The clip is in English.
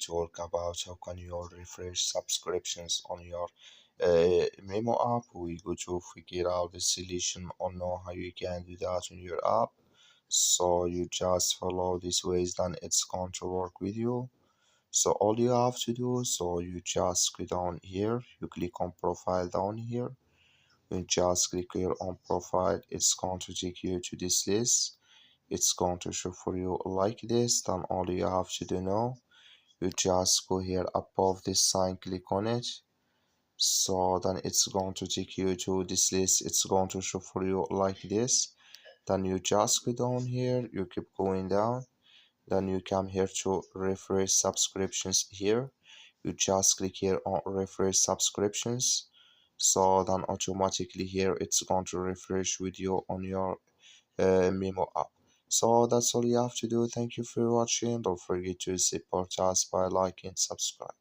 talk about how can you refresh subscriptions on your Mimo app. We go to figure out the solution or know how you can do that on your app. So you just follow these ways, then it's going to work with you. So all you have to do, so you just go down here, you click on profile down here, you just click here on profile, it's going to take you to this list. It's going to show for you like this. Then all you have to do now, you just go here above this sign, click on it. So then it's going to take you to this list. It's going to show for you like this. Then you just go down here, you keep going down, then you come here to refresh subscriptions here. You just click here on refresh subscriptions. So then automatically here it's going to refresh with you on your Mimo app. So that's all you have to do. Thank you for watching. Don't forget to support us by liking and subscribe.